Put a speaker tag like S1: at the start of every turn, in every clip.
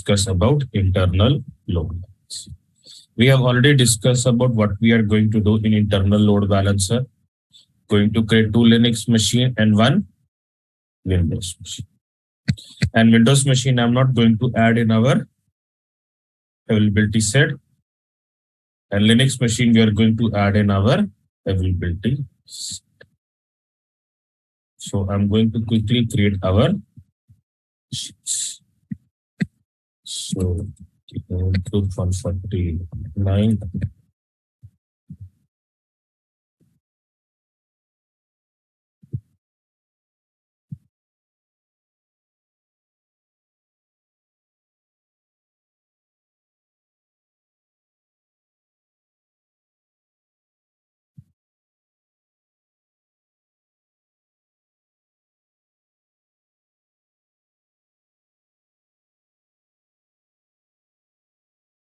S1: discuss about internal load balance. We have already discussed about what we are going to do in internal load balancer. Going to create two Linux machine and one Windows machine. And Windows machine, I'm not going to add in our availability set. And Linux machine, we are going to add in our availability set. So I'm going to quickly create our sheets. So group 149.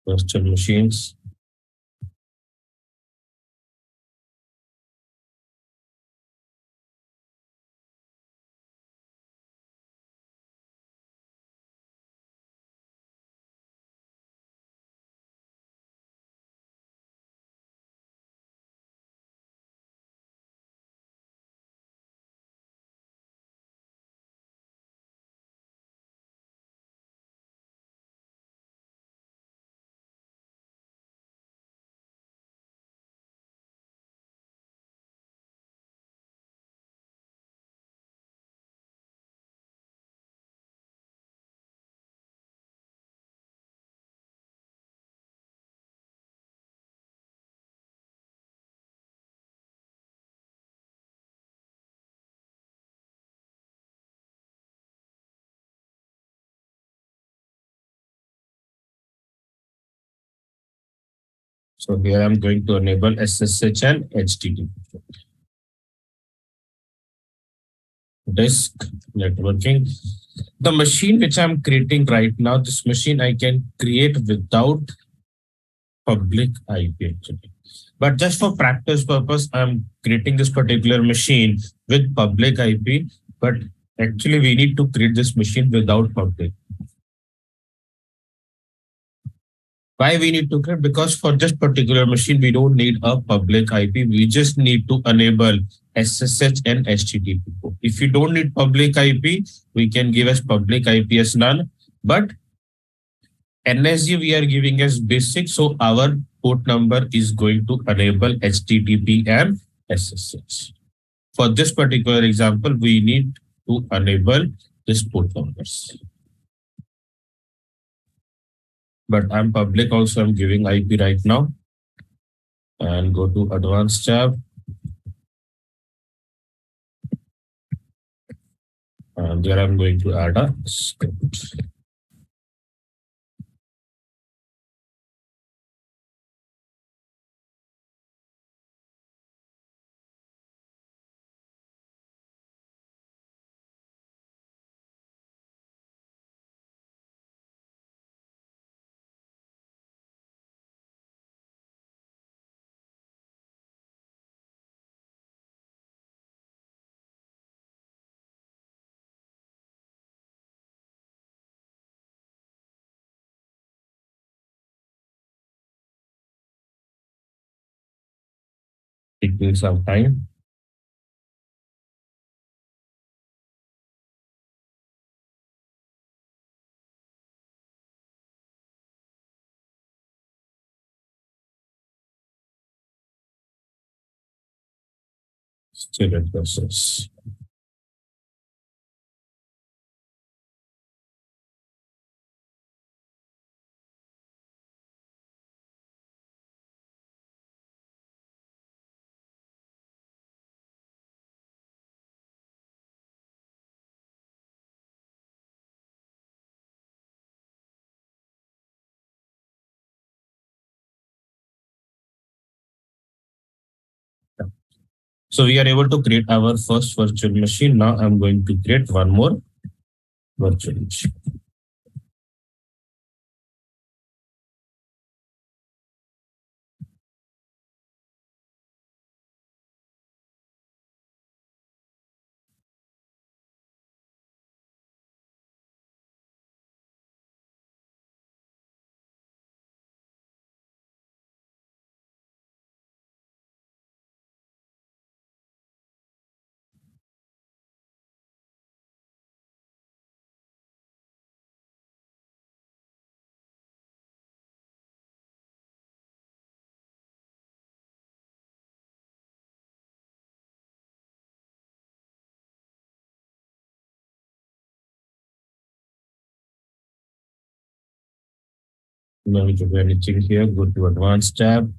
S1: Virtual machines. So here I'm going to enable SSH and HTTP. Disk networking. The machine which I'm creating right now, this machine I can create without public IP actually. But just for practice purpose, I'm creating this particular machine with public IP. But actually, we need to create this machine without public. Why we need to create? Because for this particular machine, we don't need a public IP. We just need to enable SSH and HTTP. If you don't need public IP, we can give as public IP as none. But NSG we are giving as basic, so our port number is going to enable HTTP and SSH. For this particular example, we need to enable this port numbers. But I'm public also, I'm giving IP right now. And go to advanced tab. And there I'm going to add a script. Taking some time. Still in process. So we are able to create our first virtual machine. Now I'm going to create one more virtual machine. No need to do anything here. Go to advanced tab.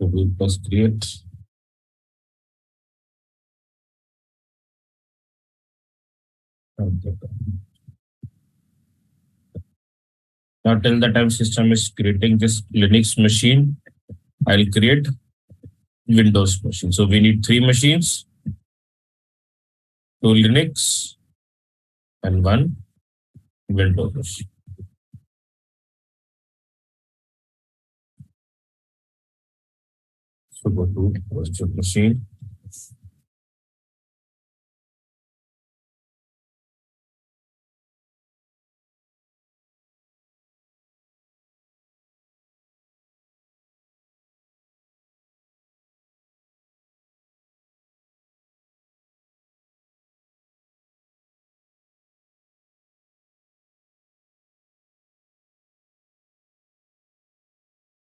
S1: Google plus create. Now till the time system is creating this Linux machine, I'll create Windows machine. So we need three machines, two Linux and one Windows machine. So go to virtual machine.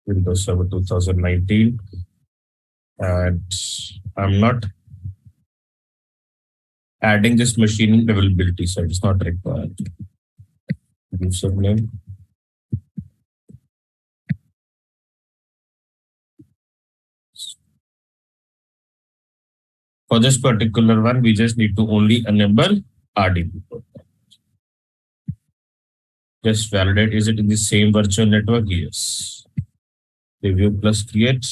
S1: Windows Server 2019. And I'm not adding this machine in availability, so it's not required. Username. For this particular one, we just need to only enable RDP. Just validate, is it in the same virtual network? Yes. Review plus create.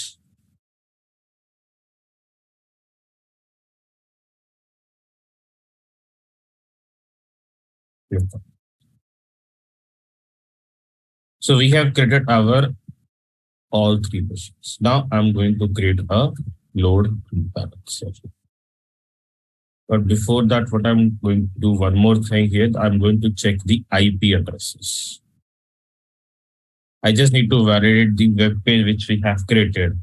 S1: So we have created our all three machines. Now I'm going to create a load balancer. But before that, what I'm going to do one more thing here, I'm going to check the IP addresses. I just need to validate the web page which we have created.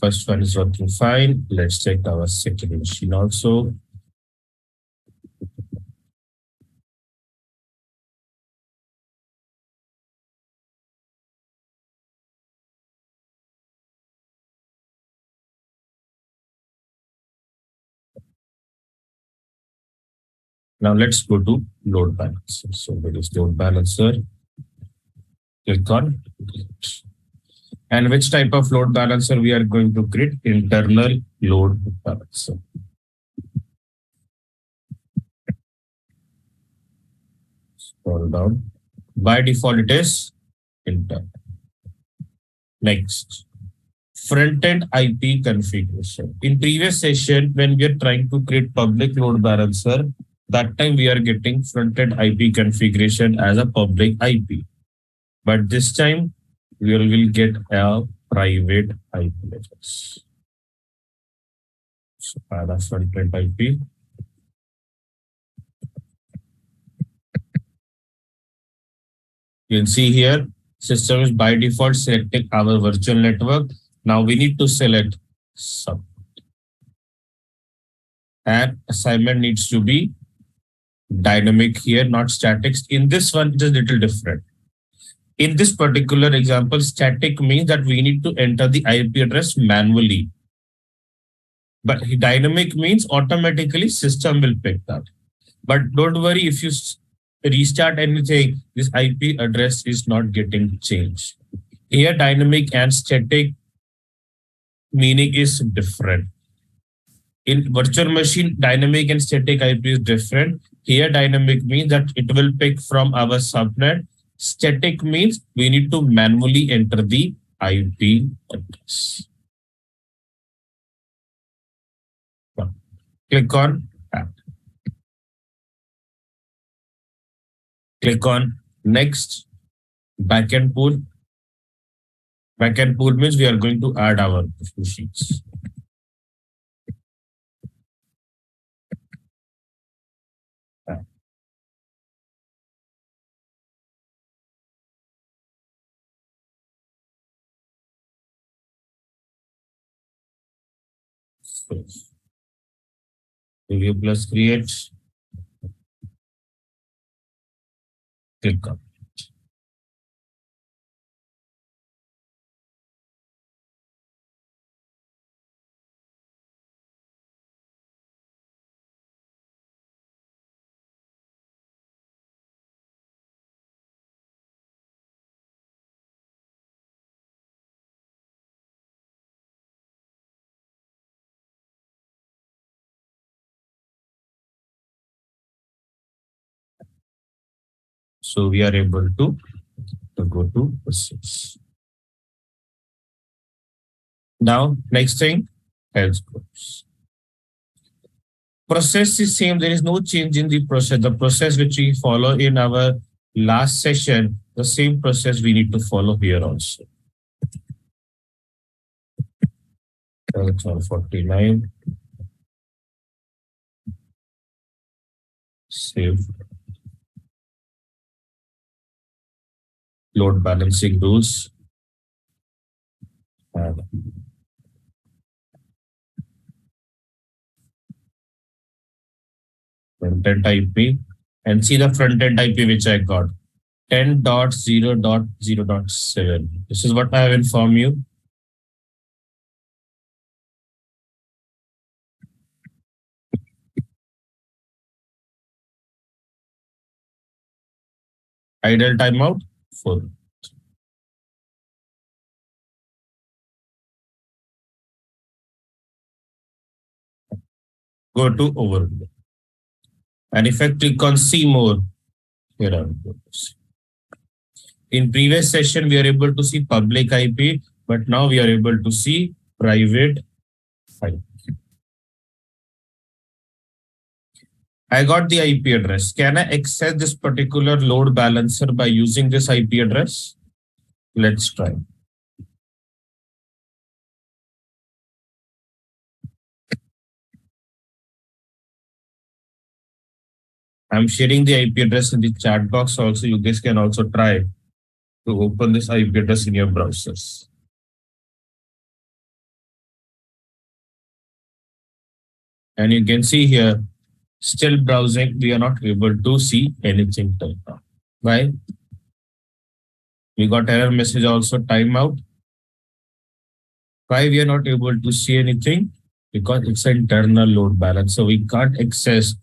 S1: First one is working fine. Let's check our second machine also. Now let's go to load balancer. So there is load balancer. Click on it. And which type of load balancer we are going to create? Internal load balancer. Scroll down. By default, it is internal. Next, front-end IP configuration. In previous session, when we are trying to create public load balancer, that time we are getting front-end IP configuration as a public IP. But this time, we will get a private IP address. So add a front-end IP. You can see here, system is by default selecting our virtual network. Now we need to select sub. And assignment needs to be dynamic here, not static. In this one, it is a little different. In this particular example, static means that we need to enter the IP address manually. But dynamic means automatically system will pick that. But don't worry, if you restart anything, this IP address is not getting changed. Here, dynamic and static meaning is different. In virtual machine, dynamic and static IP is different. Here, dynamic means that it will pick from our subnet. Static means we need to manually enter the IP address. Click on add. Click on next backend pool. Backend pool means we are going to add our machines. space. Review plus create, click on. So we are able to go to process. Now, next thing, health groups. Process is same. There is no change in the process. The process which we follow in our last session, the same process we need to follow here also. That's 149. Save. Load balancing rules. Front-end IP and see the front-end IP which I got. 10.0.0.7. This is what I have informed you. Idle timeout 4. Go to overview. And if I click on see more, here are those. In previous session, we are able to see public IP, but now we are able to see private IP. I got the IP address. Can I access this particular load balancer by using this IP address? Let's try. I'm sharing the IP address in the chat box also. You guys can also try to open this IP address in your browsers. And you can see here, still browsing, we are not able to see anything till now. Why? We got error message also, timeout. Why we are not able to see anything? Because it's an internal load balancer. We can't access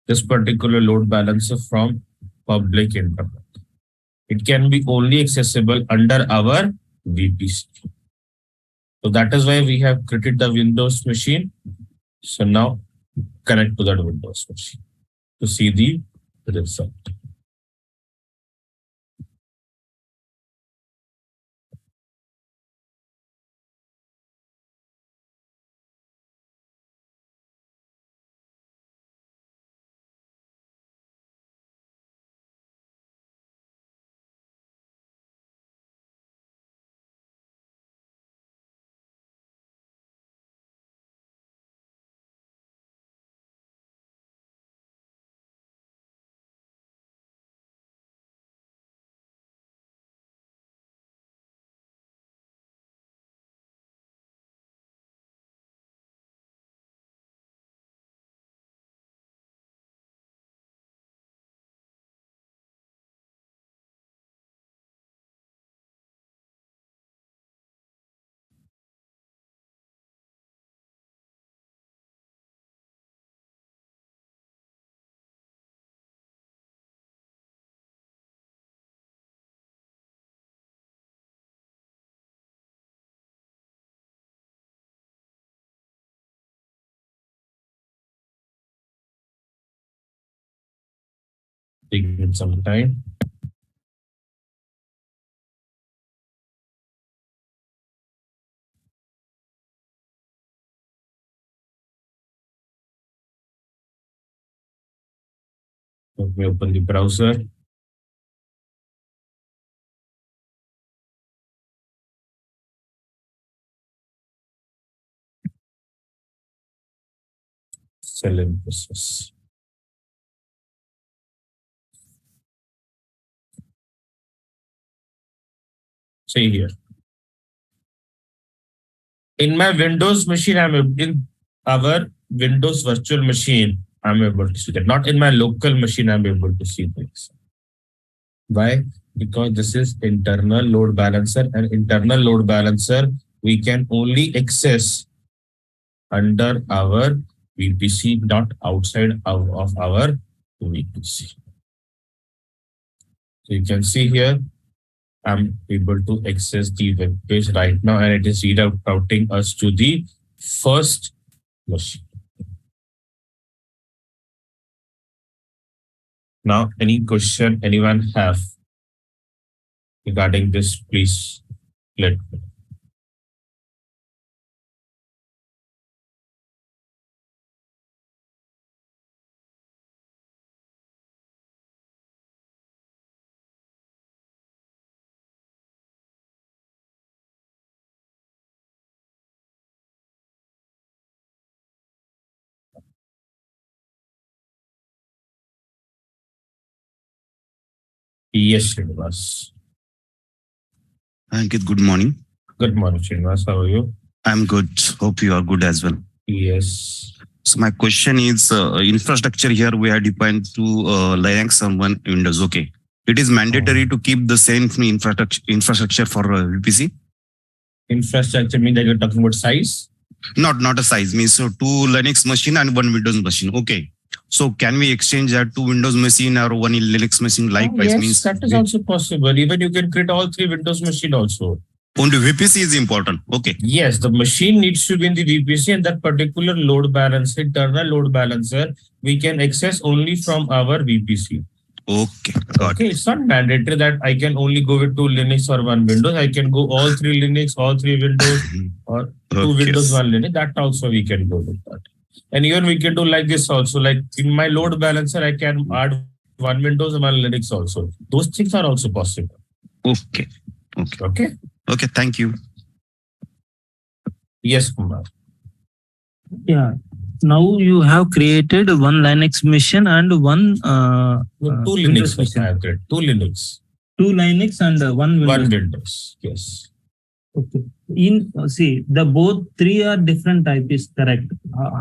S1: this particular load balancer from public internet. It can be only accessible under our VPC. So that is why we have created the Windows machine. So now connect to that Windows machine to see the result. Taking some time. Let me open the browser. Cell in process. See here. In my Windows machine, I'm in our Windows virtual machine, I'm able to see that. Not in my local machine, I'm able to see things. Why? Because this is internal load balancer, and internal load balancer we can only access under our VPC, not outside of our VPC. So you can see here, I'm able to access the web page right now, and it is rerouting us to the first machine. Now, any question anyone have regarding this, please let me know. Yes, Srinivas.
S2: Ankit, good morning.
S1: Good morning, Srinivas. How are you?
S2: I'm good. Hope you are good as well.
S1: Yes.
S2: So my question is infrastructure here we are defined to Linux and one Windows. Okay. It is mandatory to keep the same infrastructure for VPC?
S1: Infrastructure mean that you're talking about size?
S2: Not a size. Means so two Linux machine and one Windows machine. Okay. So can we exchange that two Windows machine or one Linux machine likewise?
S1: Yes,
S2: means
S1: that is also possible. Even you can create all three Windows machine also.
S2: only VPC is important. Okay.
S1: Yes, the machine needs to be in the VPC, and that particular load balancer, internal load balancer, we can access only from our VPC.
S2: Okay. Got
S1: Okay, it's not mandatory that I can only go with two Linux or one Windows. I can go all three Linux, all three Windows, or two
S2: Okay.
S1: Windows, one Linux. That also we can go with that. And even we can do like this also. Like in my load balancer, I can add one Windows and one Linux also. Those things are also possible.
S2: Okay. Okay.
S1: Okay.
S2: Okay. Thank you.
S1: Yes, Kumar.
S3: Yeah. Now you have created one Linux machine and one
S1: No, two
S3: Windows
S1: Linux machine. I
S3: machine.
S1: have created. Two Linux,
S3: Two Linux and one Windows.
S1: one Windows. Yes.
S3: Okay. In see the both three are different type is correct.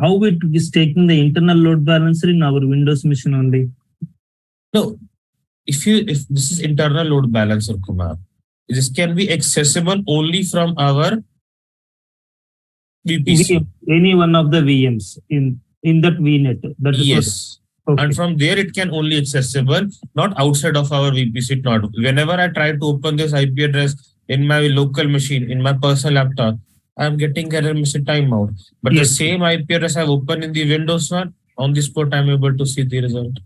S3: How it is taking the internal load balancer in our Windows machine only?
S1: No, if this is internal load balancer, Kumar, this can be accessible only from our VPC.
S3: Any one of the VMs in that VNet. That is
S1: Yes.
S3: what, okay.
S1: And from there it can only accessible, not outside of our VPC. Not whenever I try to open this IP address in my local machine, in my personal laptop, I'm getting error message timeout. But the
S3: Yes.
S1: same IP address I've opened in the Windows one, on this port I'm able to see the result.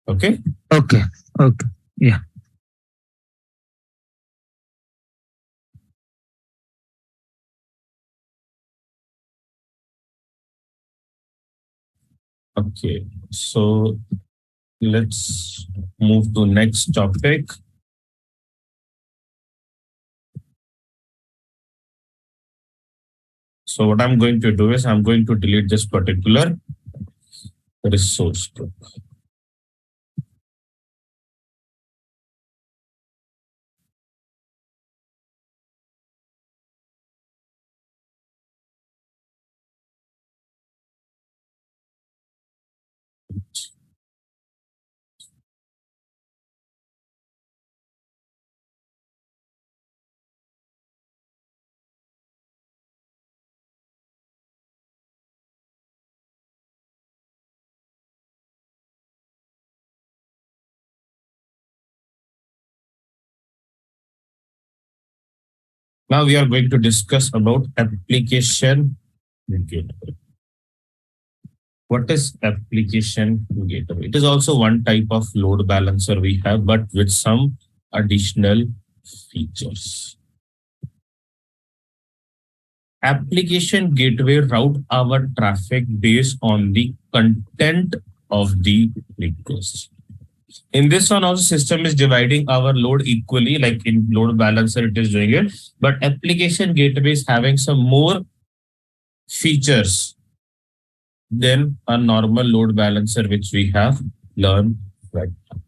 S1: Okay.
S3: Okay. Okay. Yeah.
S1: Okay. So let's move to next topic. So what I'm going to do is I'm going to delete this particular resource group. Now we are going to discuss about application gateway. What is application gateway? It is also one type of load balancer we have, but with some additional features. Application gateway route our traffic based on the content of the request. In this one, also system is dividing our load equally, like in load balancer, it is doing it. But application gateway is having some more features than a normal load balancer, which we have learned right now.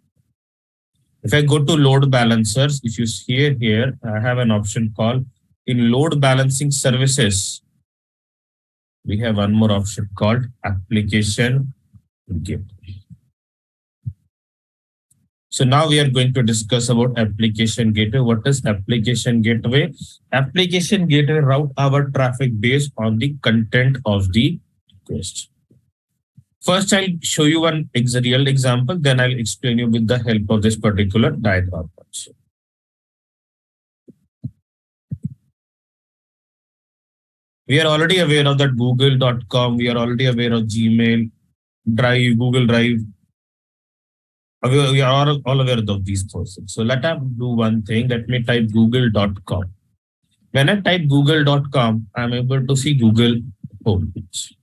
S1: If I go to load balancers, if you see here, I have an option called in load balancing services. we have one more option called application gateway. So now we are going to discuss about application gateway. What is application gateway? Application gateway route our traffic based on the content of the request. First, I'll show you one real example, then I'll explain you with the help of this particular diagram. We are already aware of that google.com. We are already aware of Gmail, Drive, Google Drive. We are all aware of these things. So let us do one thing. Let me type google.com. When I type google.com, I'm able to see Google homepage.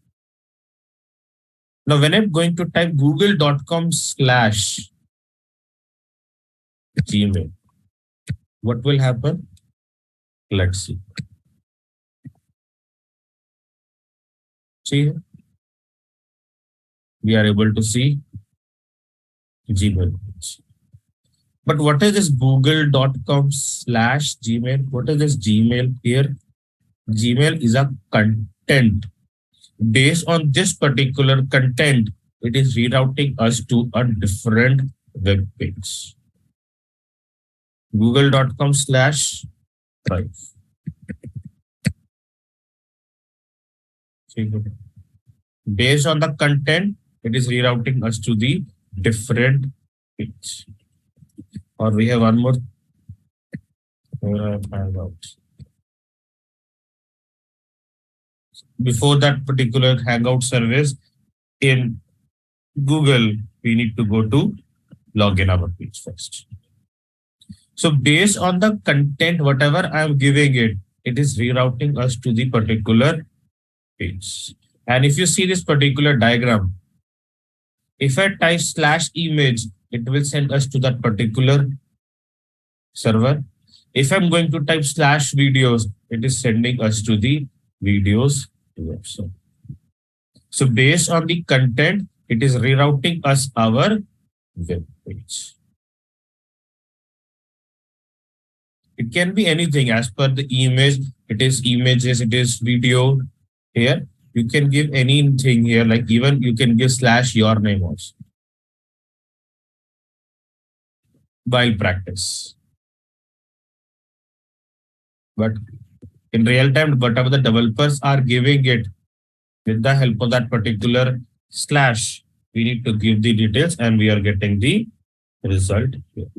S1: Now, when I'm going to type google.com/Gmail, what will happen? Let's see. See, we are able to see Gmail. But what is this google.com/Gmail? What is this Gmail here? Gmail is a content. Based on this particular content, it is rerouting us to a different web page. Google.com/Drive. Based on the content, it is rerouting us to the different page. Or we have one more. Before that particular Hangout service in Google, we need to go to login our page first. So based on the content, whatever I'm giving it, it is rerouting us to the particular page. And if you see this particular diagram, if I type /image, it will send us to that particular server. If I'm going to type /videos, it is sending us to the videos website. So based on the content, it is rerouting us our web page. It can be anything as per the image. It is images, it is video. Here, you can give anything here, like even you can give /your name also. While practice. But in real time, whatever the developers are giving it, with the help of that particular /, we need to give the details and we are getting the result here.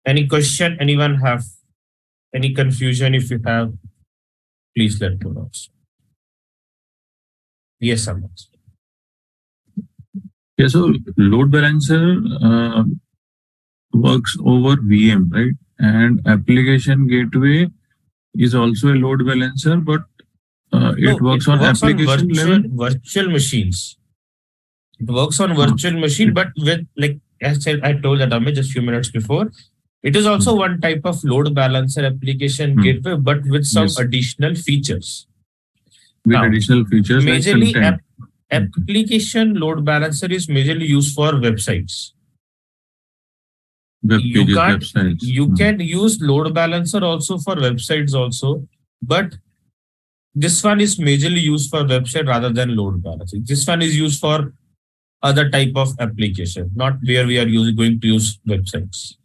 S1: Any question? Anyone have any confusion? If you have, please let me know. Yes, Samad.
S4: Yeah, so load balancer works over VM, right? And application gateway is also a load balancer, but it works on application level.
S1: Virtual machines. It works on virtual machine, but with, like as I told Adame just a few minutes before, it is also one type of load balancer application gateway, but with some additional features.
S4: With additional features,
S1: majorly application load balancer is majorly used for websites. You can use load balancer also for websites also, but this one is majorly used for website rather than load balancer. This one is used for other type of application, not where we are going to use websites.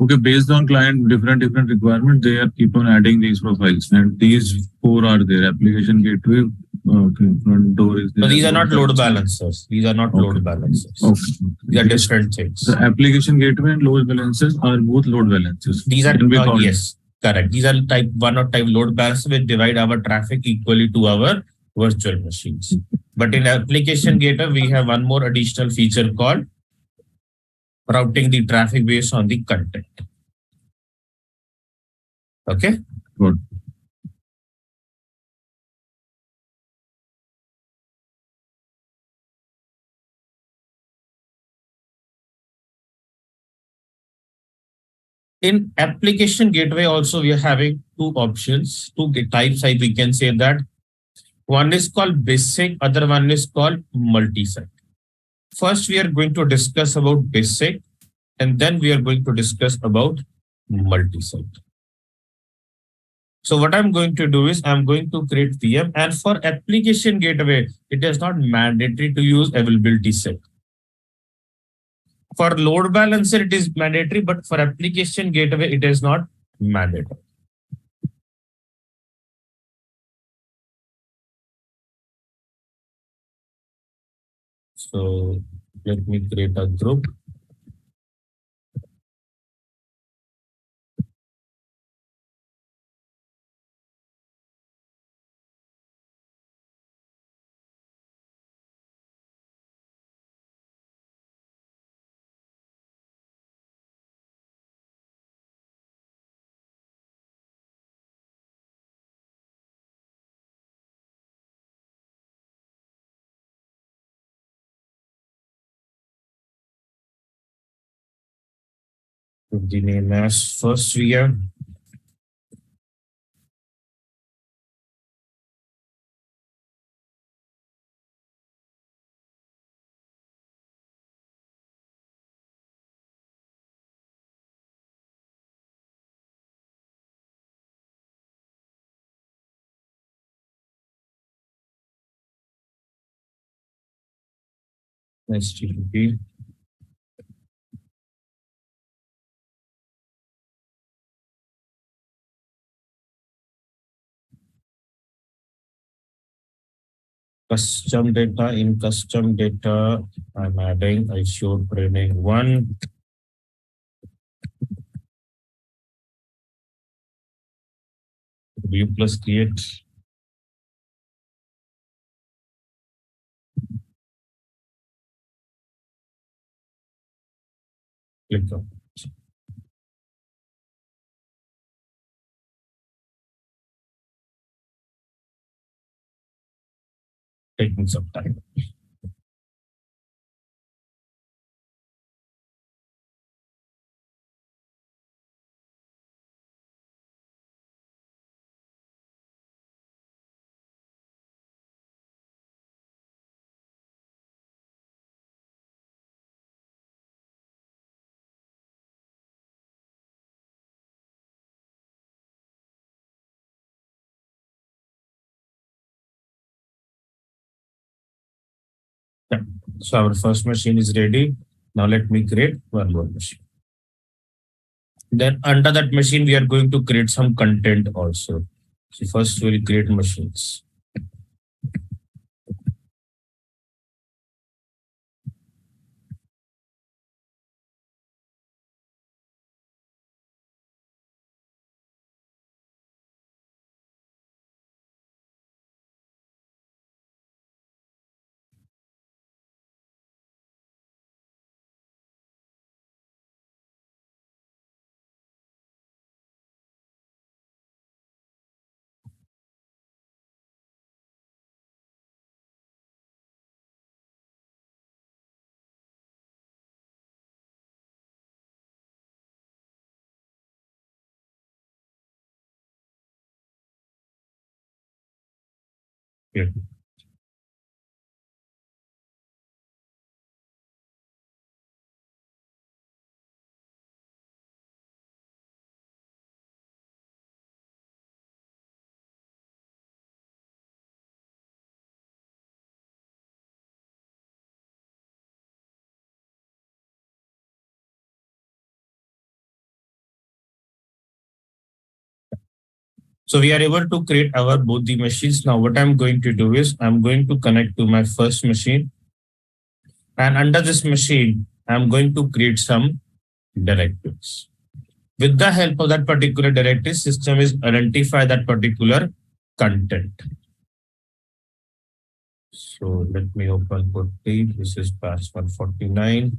S4: Okay, based on client different requirements, they are keep on adding these profiles, and these 4 are there. Application gateway, okay, front door is there.
S1: So these are not load balancers. These are not load balancers.
S4: Okay.
S1: They are different things.
S4: The application gateway and load balancers are both load balancers.
S1: These are yes, correct. These are type 1 or type load balancer which divide our traffic equally to our virtual machines. But in application gateway, we have one more additional feature called routing the traffic based on the content. Okay?
S4: Good.
S1: In application gateway also, we are having 2 options, 2 types, we can say that. One is called basic, other one is called multi-site. First, we are going to discuss about basic, and then we are going to discuss about multi-site. So what I'm going to do is I'm going to create VM, and for application gateway, it is not mandatory to use availability set. For load balancer, it is mandatory, but for application gateway, it is not mandatory. So let me create a group. Put the name as first VM. HTTP. Custom data. In custom data, I'm adding Azure training 1. View plus create. Click on. Taking some time. Yeah. So our first machine is ready. Now let me create one more machine. Then under that machine, we are going to create some content also. So first we'll create machines. Yeah. So we are able to create our both the machines. Now what I'm going to do is I'm going to connect to my first machine, and under this machine, I'm going to create some directives. With the help of that particular directive, system is identify that particular content. So let me open putty. This is pass 149.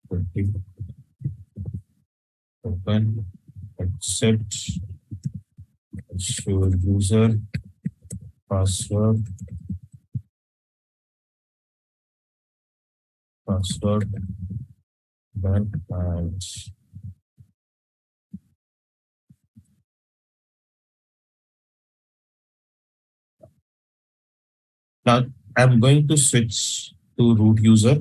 S1: Putty. Open. Accept. Show user password. Password. Then and now I'm going to switch to root user.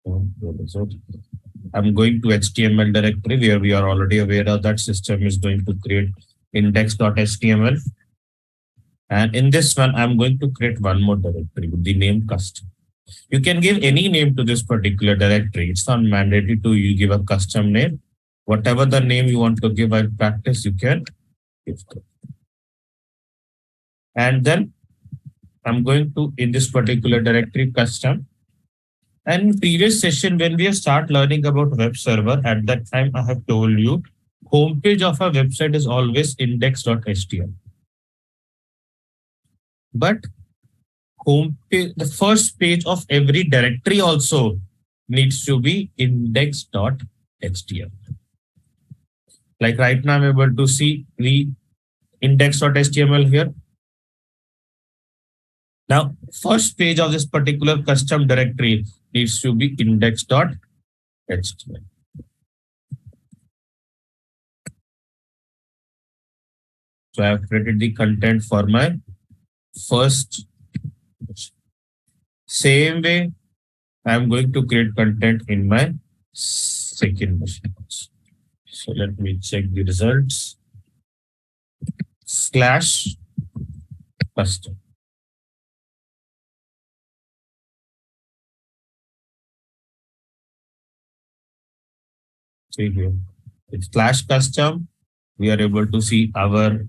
S1: So I'm going to HTML directory where we are already aware of that system is going to create index.html. And in this one, I'm going to create one more directory with the name custom. You can give any name to this particular directory. It's not mandatory to you give a custom name. Whatever the name you want to give by practice, you can give. And then I'm going to, in this particular directory, custom. And in previous session, when we start learning about web server, at that time, I have told you, homepage of a website is always index.html. But the first page of every directory also needs to be index.html. Like right now, I'm able to see the index.html here. Now, first page of this particular custom directory needs to be index.html. So I have created the content for my first. Same way, I'm going to create content in my second machine. So let me check the results. Slash custom. See here. It's slash custom. We are able to see our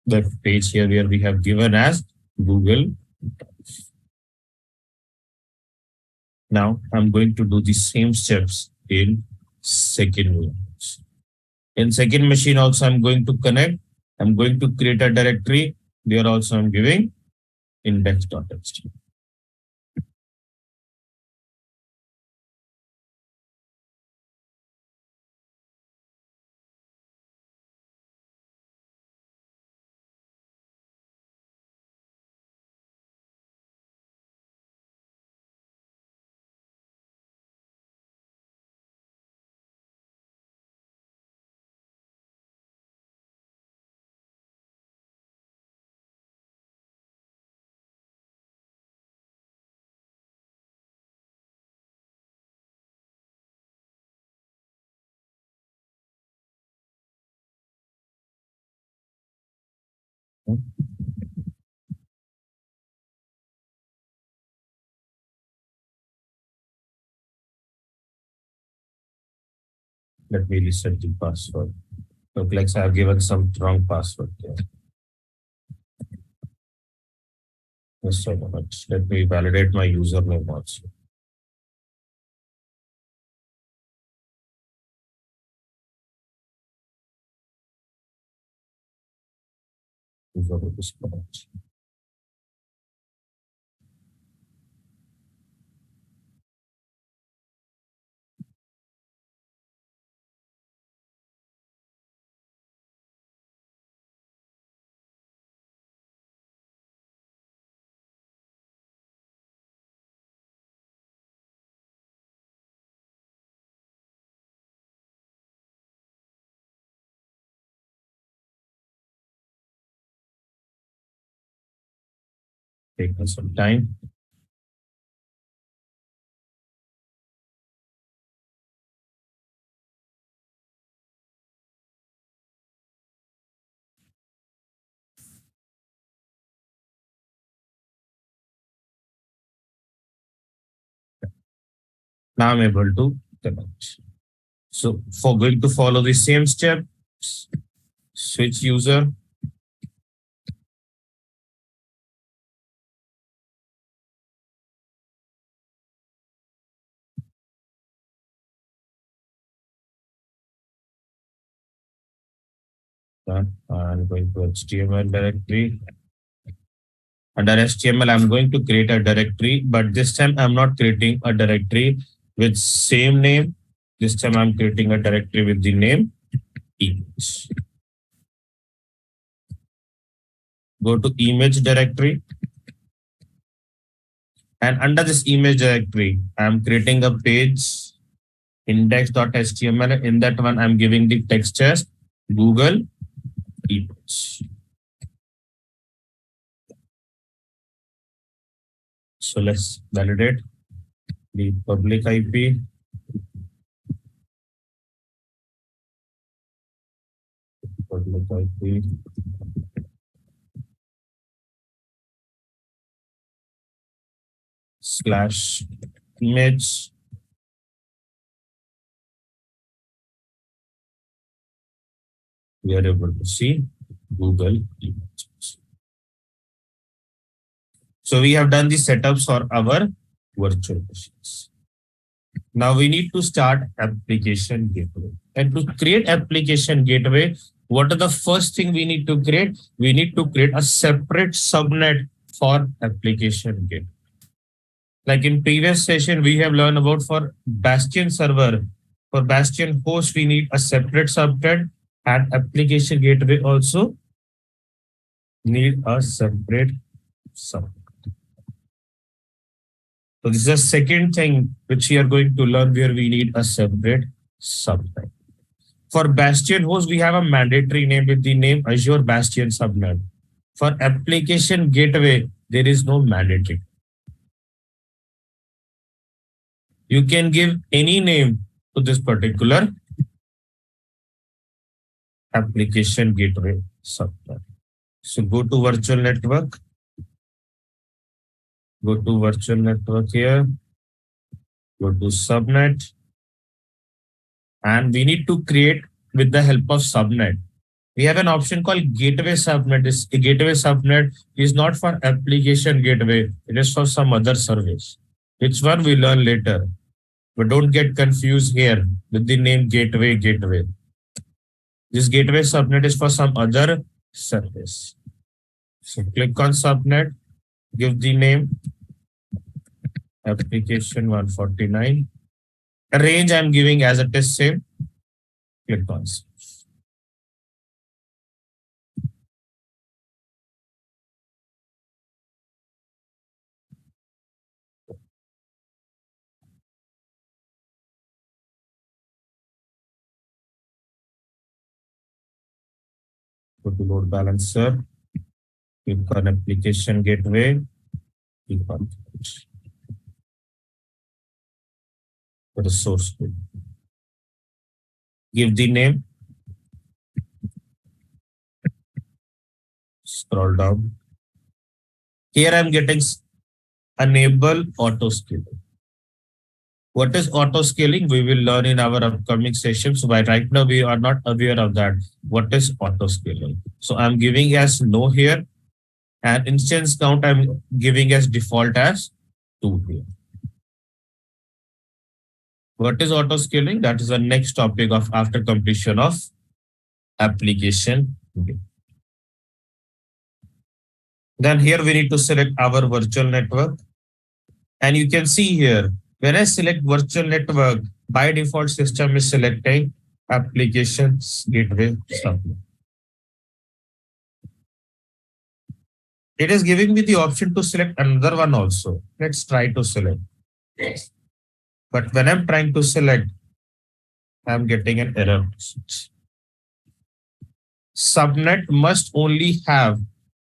S1: web page here where we have given as Google. Now I'm going to do the same steps in second one. In second machine also I'm going to connect. I'm going to create a directory. There also I'm giving index.html. Let me reset the password. Look like I have given some wrong password there. Just so much. Let me validate my username also. Username is correct. Taking some time. Now I'm able to connect. So for going to follow the same steps, switch user. I'm going to HTML directory. Under HTML, I'm going to create a directory, but this time I'm not creating a directory with same name. This time I'm creating a directory with the name image. Go to image directory. And under this image directory, I'm creating a page index.html. In that one, I'm giving the text as Google image. So let's validate. the public IP. Public IP. Slash image. We are able to see Google Images. So we have done the setups for our virtual machines. Now we need to start application gateway. And to create application gateway, what are the first thing we need to create? We need to create a separate subnet for application gateway. Like in previous session, we have learned about for Bastion server. For Bastion host, we need a separate subnet, and application gateway also need a separate subnet. So this is the second thing which we are going to learn, where we need a separate subnet. For Bastion host, we have a mandatory name with the name Azure Bastion subnet. For application gateway, there is no mandatory. You can give any name to this particular application gateway subnet. So go to virtual network. Go to virtual network here. Go to subnet. And we need to create with the help of subnet. We have an option called gateway subnet. This gateway subnet is not for application gateway. It is for some other service. Which one we learn later. But don't get confused here with the name gateway. This gateway subnet is for some other service. So click on subnet, give the name application 149. A range I'm giving as it is same. Click on save. Go to load balancer. Click on application gateway. Click on the source code. Give the name. Scroll down. Here I'm getting enable auto scaling. What is auto scaling? We will learn in our upcoming sessions. But right now we are not aware of that. What is auto scaling? So I'm giving as no here, and instance count I'm giving as default as 2 here. What is auto scaling? That is the next topic of after completion of application. Okay. Then here we need to select our virtual network. And you can see here, when I select virtual network, by default system is selecting applications gateway subnet. It is giving me the option to select another one also. Let's try to select. But when I'm trying to select, I'm getting an error. Subnet must only have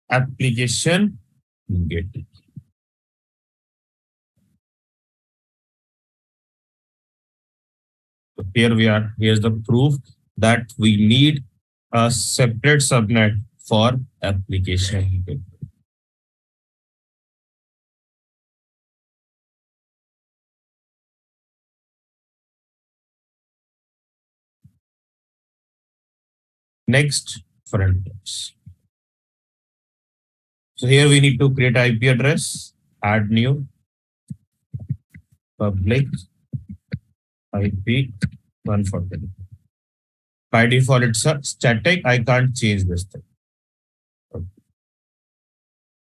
S1: application gateway. So here we are. Here's the proof that we need a separate subnet for application gateway. Next, front ends. So here we need to create IP address, add new, public IP 140. By default, it's a static. I can't change this thing. Okay.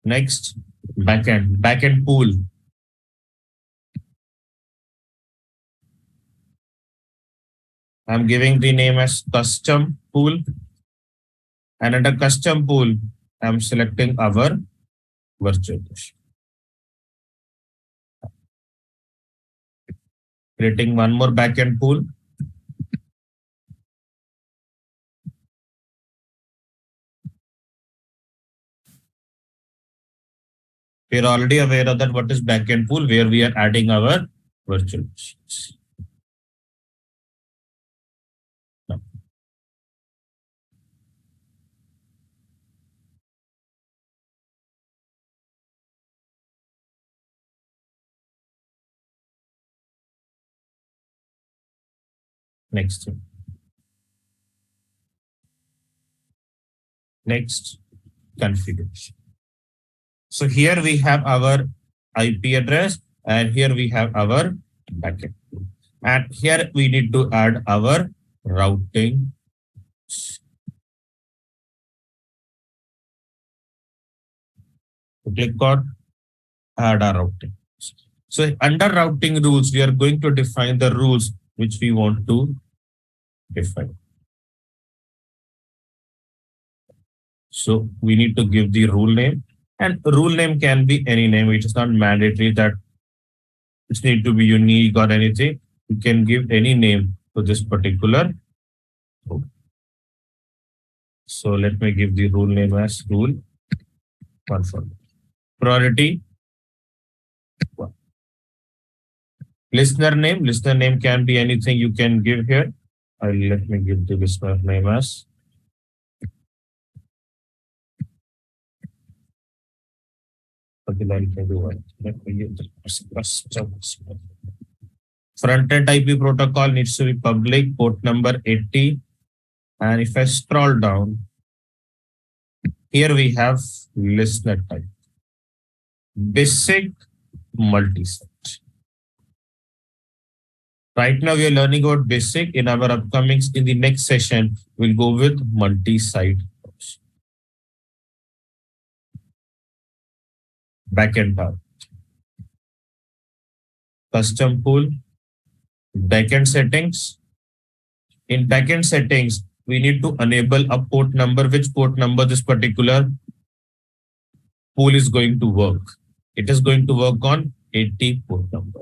S1: Next, backend pool. I'm giving the name as custom pool. And under custom pool, I'm selecting our virtual machine. Creating one more backend pool. We're already aware of that what is backend pool, where we are adding our virtual machines. Now, next thing. Next, configuration. So here we have our IP address and here we have our backend. And here we need to add our routing. Click on add our routing. So under routing rules, we are going to define the rules which we want to define. So we need to give the rule name, and rule name can be any name. It is not mandatory that it need to be unique or anything. You can give any name to this particular rule. So let me give the rule name as rule 1 for priority 1. Listener name can be anything you can give here. Let me give the listener name as front-end IP protocol needs to be public, port number 80. And if I scroll down, here we have listener type, basic multi-site. Right now we are learning about basic. In our in the next session, we'll go with multi-site. Backend part. Custom pool, backend settings. In backend settings, we need to enable a port number, which port number this particular pool is going to work. It is going to work on 80 port number.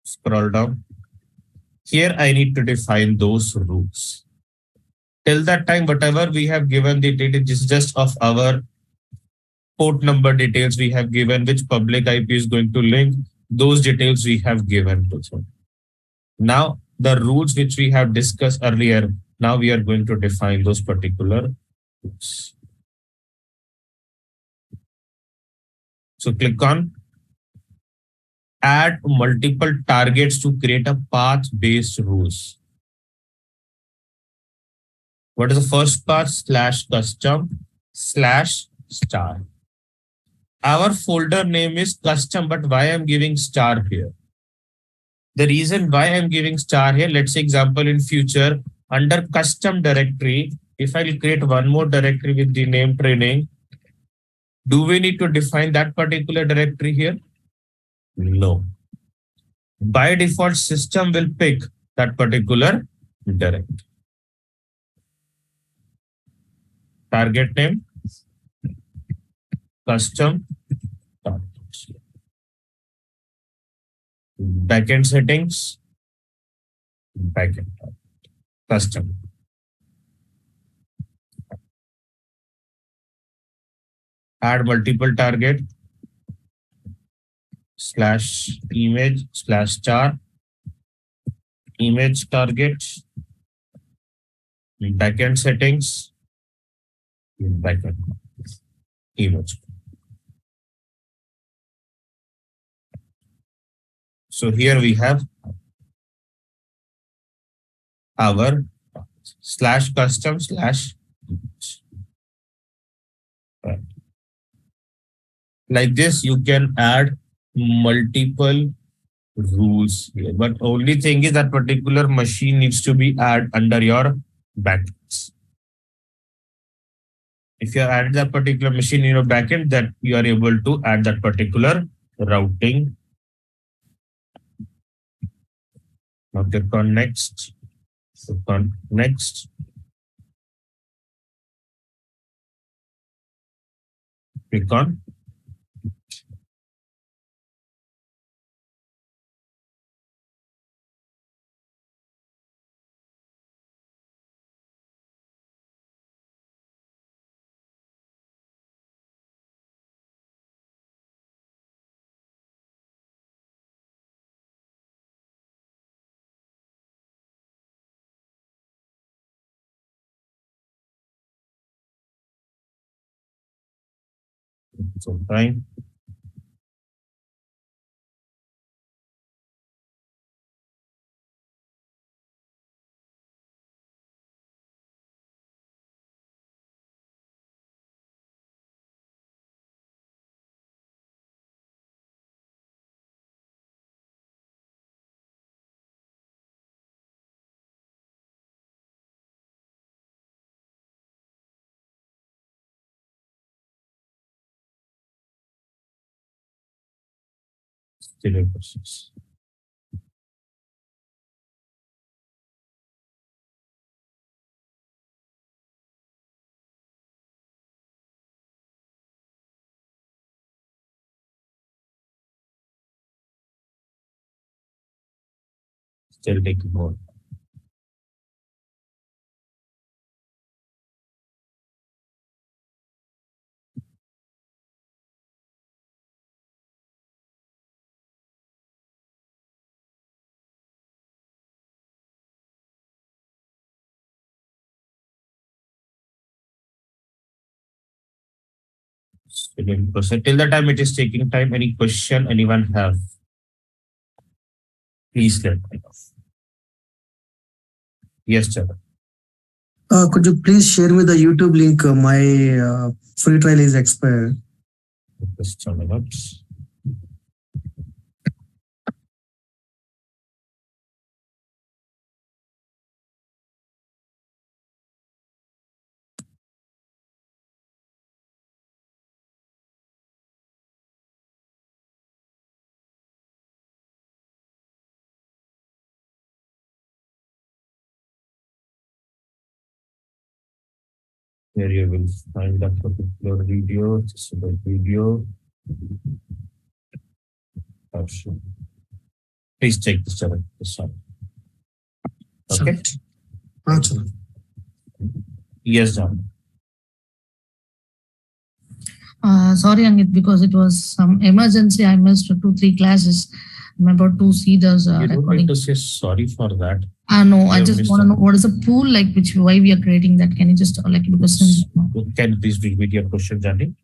S1: Scroll down. Here I need to define those rules. Till that time, whatever we have given the data is just of our port number details we have given, which public IP is going to link, those details we have given to them. Now, the rules which we have discussed earlier, now we are going to define those particular rules. So click on add multiple targets to create a path-based rules. What is the first path? /custom/star. Our folder name is custom, but why I'm giving star here? The reason why I'm giving star here, let's say example in future, under custom directory, if I'll create one more directory with the name training, do we need to define that particular directory here? No. By default, system will pick that particular directory. Target name, custom, backend settings, backend, custom. Add multiple target, /image/star, image target, backend settings, backend image. So here we have our /custom/image. Right. Like this, you can add multiple rules here. But only thing is that particular machine needs to be added under your backends. If you add that particular machine in your backend, that you are able to add that particular routing. Now click on next. Click on next. Click on Some time. Still in process. Still taking more. Still in process. Till the time it is taking time, any question anyone have? Please let me know. Yes, sir.
S5: Could you please share me the YouTube link? My free trial is expired.
S1: Just turn it up. Here you will find that particular video. This is the video. Option. Please check this out. Okay.
S5: Sure.
S1: Yes, John.
S6: Sorry, Angit, because it was some emergency. I missed 2-3 classes. I'm about to see those
S1: You don't need
S6: recording.
S1: to say sorry for that.
S6: No,
S1: You
S6: I
S1: have
S6: just
S1: missed
S6: want to
S1: out.
S6: know what is the pool like, why we are creating that. Can you just because
S1: Can you please repeat your question, Johnny?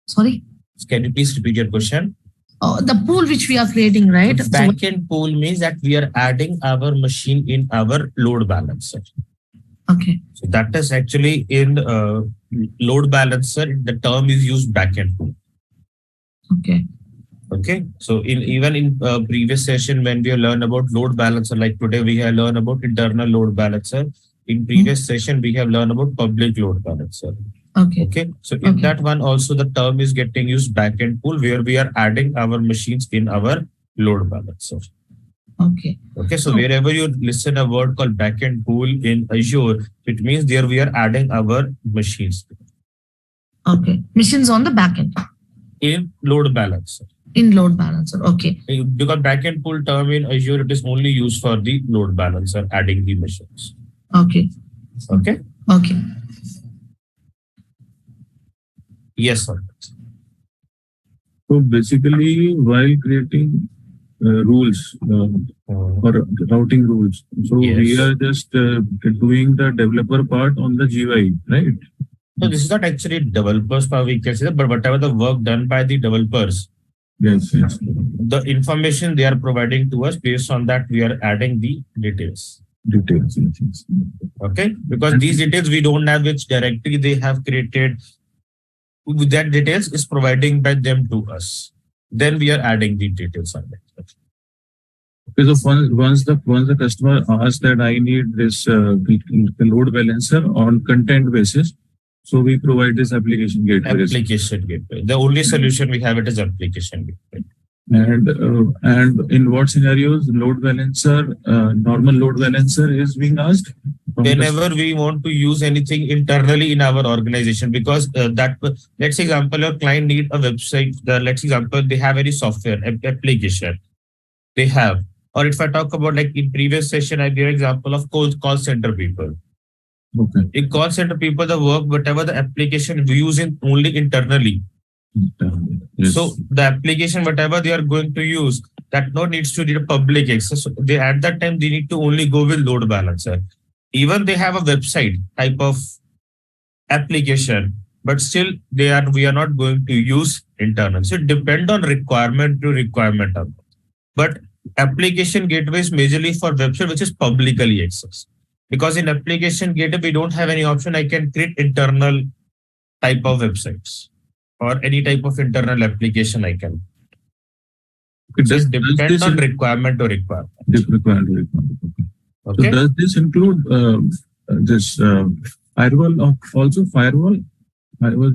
S6: sorry,
S1: Can you please repeat your question?
S6: the pool which we are creating, right?
S1: The backend pool means that we are adding our machine in our load balancer.
S6: Okay,
S1: So that is actually in load balancer. The term is used backend pool.
S6: okay,
S1: Okay, so even in previous session when we learned about load balancer, like today we have learned about internal load balancer. In previous session we have learned about public load balancer.
S6: okay,
S1: Okay, so in
S6: Okay.
S1: that one also the term is getting used backend pool where we are adding our machines in our load balancer.
S6: okay,
S1: Okay, so
S6: Oh.
S1: wherever you listen a word called backend pool in Azure, it means there we are adding our machines
S6: okay. Machines on the back end
S1: in load balancer.
S6: in load balancer. Okay,
S1: Because backend pool term in Azure, it is only used for the load balancer, adding the machines.
S6: okay,
S1: Okay.
S6: okay.
S1: Yes, sir.
S4: So basically, while creating rules or routing rules, so we
S1: Yes.
S4: are just doing the developer part on the GUI, right?
S1: So this is not actually developers part we can say, but whatever the work done by the developers,
S4: Yes, yes.
S1: the information they are providing to us, based on that we are adding the details.
S4: Details. Yes.
S1: Okay, because these details we don't have, which directly they have created. That details is providing by them to us. Then we are adding the details on it.
S4: Okay, so once the customer asks that I need this load balancer on content basis, so we provide this application gateway.
S1: Application gateway. The only solution we have it is application gateway.
S4: And in what scenarios load balancer, normal load balancer is being asked?
S1: Whenever we want to use anything internally in our organization, because let's say example, your client need a website. Let's example, they have any software application they have. Or if I talk about like in previous session, I gave example of call center people.
S4: Okay.
S1: In call center people, the work, whatever the application we use in only internally.
S4: Yes.
S1: So the application, whatever they are going to use, that no needs to need a public access. So they at that time they need to only go with load balancer. Even they have a website type of application. but still we are not going to use internal. So it depend on requirement to requirement. But application gateway is majorly for website which is publicly accessed. Because in application gateway, we don't have any option. I can create internal type of websites or any type of internal application I can.
S4: Okay,
S1: So
S4: does
S1: it depends
S4: this
S1: on requirement to requirement.
S4: requirement? Okay.
S1: Okay.
S4: So does this include this firewall also firewall? I was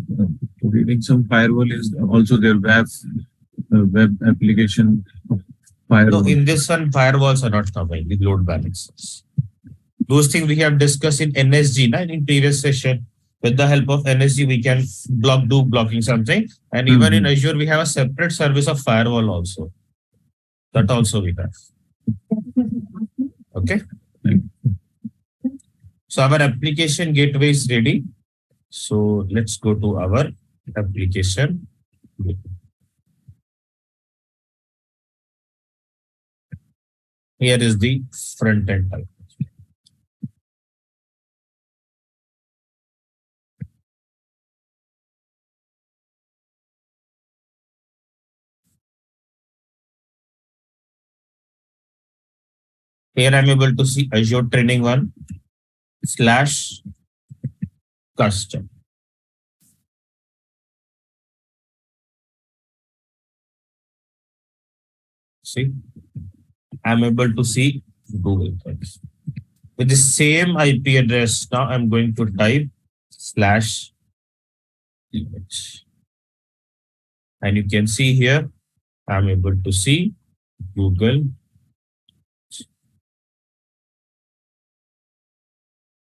S4: reading some firewall is also their web application
S1: No,
S4: firewall.
S1: in this one, firewalls are not coming with load balancers. Those things we have discussed in NSG, in previous session. With the help of NSG, we can do blocking something. And even in Azure, we have a separate service of firewall also. That also we have. Okay. So our application gateway is ready. So let's go to our application. Here is the front end type. Here I'm able to see Azure training 1/custom. See, I'm able to see Google Things. With the same IP address, now I'm going to type /image. And you can see here, I'm able to see Google.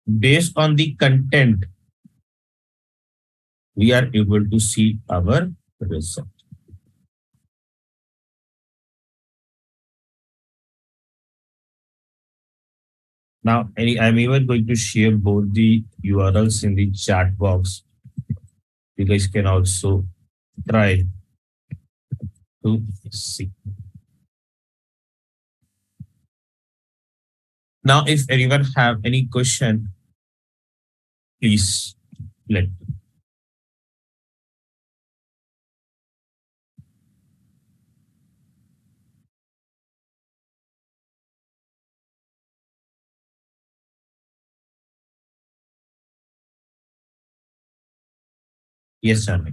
S1: Based on the content, we are able to see our result. Now, I'm even going to share both the URLs in the chat box. You guys can also try to see. Now, if anyone have any question, please let me. Yes, Janvi.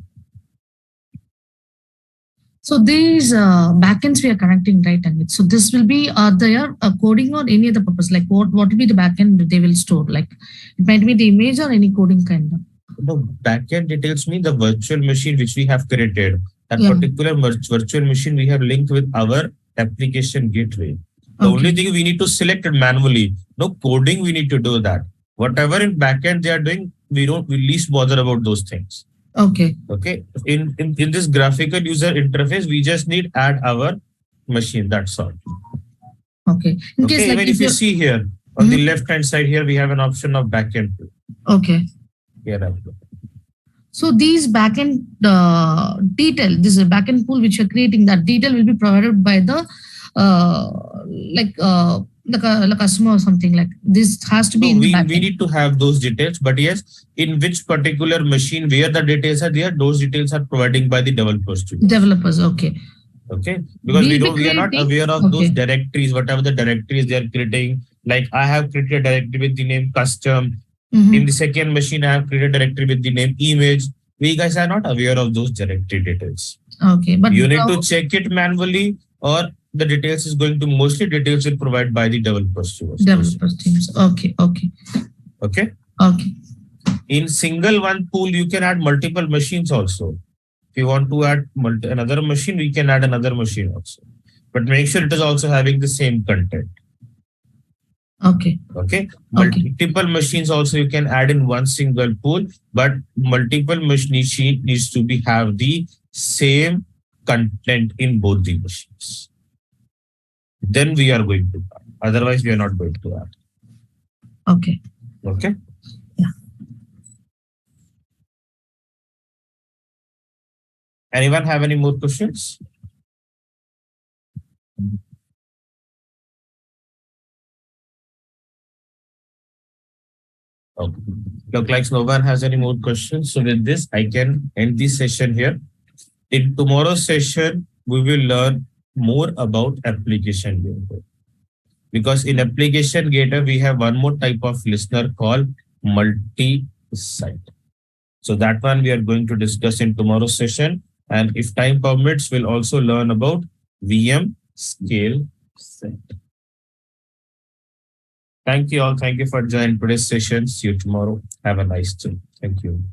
S6: So these backends we are connecting, right? And so this will be their coding or any other purpose. Like what will be the backend they will store? Like it might be the image or any coding kind of.
S1: The backend details me the virtual machine which we have created. That particular virtual machine we have linked with our application gateway. The only thing we need to select it manually. No coding, we need to do that. Whatever in backend they are doing, we least bother about those things.
S6: Okay.
S1: Okay. In this graphical user interface, we just need add our machine. That's all.
S6: Okay. In case like
S1: even if you see here on the left hand side here, we have an option of backend.
S6: Okay.
S1: Here.
S6: So these backend detail, this is a backend pool which you're creating, that detail will be provided by the the customer or something like this has to be in the backend. We
S1: need to have those details, but yes, in which particular machine where the details are there, those details are provided by the developers too.
S6: Developers, okay.
S1: Okay, because we are not aware of those directories, whatever the directories they are creating. Like I have created a directory with the name custom. In the second machine, I have created a directory with the name image. We guys are not aware of those directory details.
S6: Okay, but
S1: you need to check it manually, or the details is going to mostly details is provided by the developers to us.
S6: Developers teams. Okay.
S1: Okay. In single one pool, you can add multiple machines also. If you want to add another machine, we can add another machine also. But make sure it is also having the same content.
S6: Okay.
S1: Multiple machines also you can add in one single pool, but multiple machine needs to have the same content in both the machines. Then we are going to add. Otherwise, we are not going to add.
S6: Okay. Yeah.
S1: Anyone have any more questions? Okay. Look like no one has any more questions. So with this, I can end this session here. In tomorrow's session, we will learn more about application gateway. Because in application gateway, we have one more type of listener called multi-site. So that one we are going to discuss in tomorrow's session. And if time permits, we'll also learn about VM scale set. Thank you all. Thank you for joining today's session. See you tomorrow. Have a nice day. Thank you.